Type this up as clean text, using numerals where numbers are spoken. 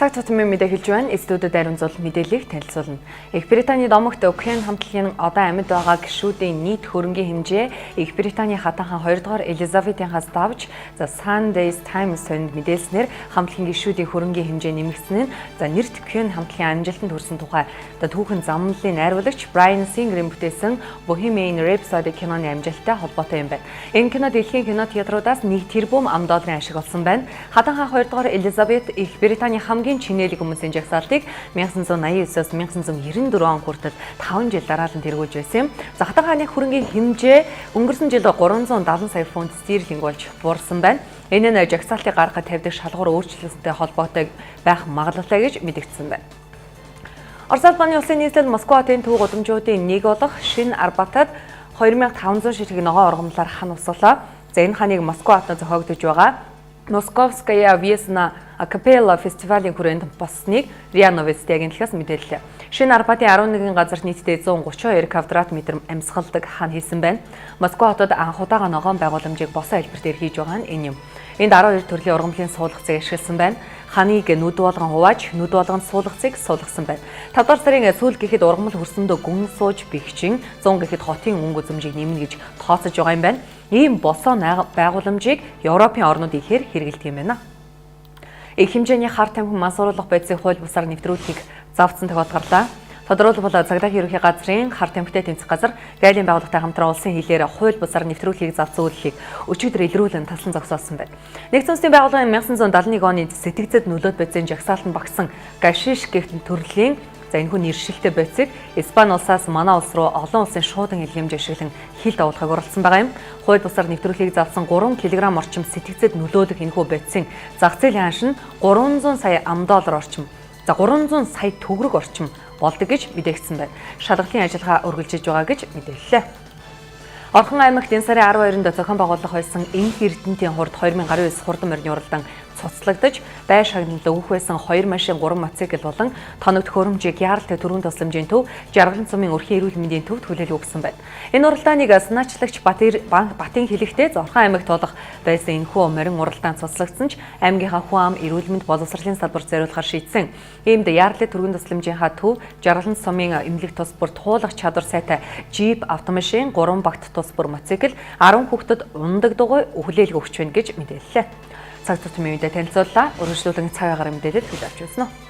Цаг тутмын мэдээ хэлж байна. Студиуд Ариун Зул мэдээллийг танилцуулна. Их Британий домогт Украин хамтлагийн одоо амьд байгаа гишүүдийн нийт хөрөнгийн хэмжээ Их Британий хатан хаан 2 дугаар Элизабетийнхаас давж Sunday Times сонд мэдээлснээр хамтлагийн гишүүдийн хөрөнгийн хэмжээ нэмэгдсэн нь нэрт Ukraин хамтлагийн амжилтанд хүрсэн тухай түүхэн замналын найруулагч Bryan Singer-ийн бүтээсэн Bohemian Rhapsody киноны амжилттай холбоотой юм байна. Энэ кино дэлхийн кино театруудаас 1 тэрбум $1 ашиг олсон байна. Хатан хаан 2 дугаар Элизабет Их Британий хамгийн чинэлэг хүмүүсийн жагсаалтыг 1989-өөс 1994 он хүртэл 5 жил дараалан тэргүүлж байсан юм. Хатан хааны хөрөнгийн хэмжээ өнгөрсөн жил 370 сая фунт стерлинг болж буурсан байна. Энэ нь жагсаалтыг гаргахад тавьдаг шалгуур өөрчлөлттэй холбоотой байх магадлалтай гэж мэдэгдсэн байна. Орос улбаны улсын нийслэл Москва хотын төв гудамжуудын нэг болох Шинэ Арбатад 2500 ширхэг ногоон ургамлаар хан услалаа. Энэ ханыг Москва хотод зохиогдож байгаа Московская Весна Акапелла фестивалийн хүрээнд босныг РИА Новости агентлагаас мэдээллээ. Шинэ Арбатын 11 газарт нийтдээ 132 квадрат метр амьсгалдаг хан хийсэн байна. Москва хотод анх удаага ногоон байгууламжийг босон альберт хийж байгаа нь энэ юм. Энд 12 төрлийн ургамлын суулгацыг ашигласан байна. Ханыг нүд болгон хувааж, нүд болгон суулгацыг суулгасан байна. 5 дугаар сарын сүүл гэхэд ургамал хөрсөндөө гүн сууж бэхжин 100 гэхэд хотын өнгө үзэмжийг нэмнэ гэж тооцож байгаа юм байна. Ийм босон байгууламжийг Европын орнууд ихээр хэрэгэлдэг юм байна. Их хэмжээний хар тамхи мансууруулах байдлыг хууль бусаар нэвтрүүлэхийг завцсан тохиолдол гарлаа. Тодорхойлбол Цагдаагийн ерөнхий газрын хар тамхитай тэмцэх газар гайлын байгууллагатай хамтран улсын хилээр хууль бусаар нэвтрүүлэхийг завцсан үйлчлэгийг өчигдөр илрүүлэн таслан зогсоосон байна. Нэгдсэн улсын байгууллагын 1971 оны сэтгцэд нөлөөд байцын жагсаалтанд багсан гашиш гэх төрлийн энэхүү нэршилтэй байцыг Испани улсаас манай улс руу олон улсын шуудан хэлхэмж ашиглан хил давуулахыг оролцсон байгаа юм. Хууль бусаар нэвтрүүлэхийг завсан 3 кг орчим сэтгцэд нөлөөлөх энэхүү байцын зах зээлийн ханш нь $300 сая орчим. 300 сая төгрөг орчим болдог гэж мэдээгдсэн байна. Шалгалын ажиллагаа үргэлжилж байгаа гэж мэдээллээ. Орхон аймагт энэ сарын 12-нд зохион байгуулах байсан энх эрдэнтийн хурд 2019 хурдан морины уралдаан цуцлагдаж бай шагналд өгөх байсан 2 машин 3 мотоцикл болон тоногт хөрөмжийг яаралтай төрийн тусламжийн төв Жаргалан цумын өрхийн эрүүл мэндийн төвд хүлээл өгсөн байна. Энэ уралдааныг санаачлагч Батын хэлэхдээ Орхон аймагт болох байсан энэхүү морин уралдаан цуцлагдсан ч аймгийнхаа хүн ам эрүүл мэнд боловсролын салбар зориулахаар шийдсэн. Иймд яаралтай төрийн тусламжийнхаа төв Жаргалан цумын эмнэлэг тус бүр туулах чадвар сайтай Jeep автомашин 3 багт тус бүр мотоцикл 10 хүүхдэд ундаг дугуй хүлээлг өгч байна гэж мэдээллээ. Цаг тутмын мэдээ танилцууллаа. Өргөжлүүлэн цаг агаар мэдээлэл хүлээж авч байна.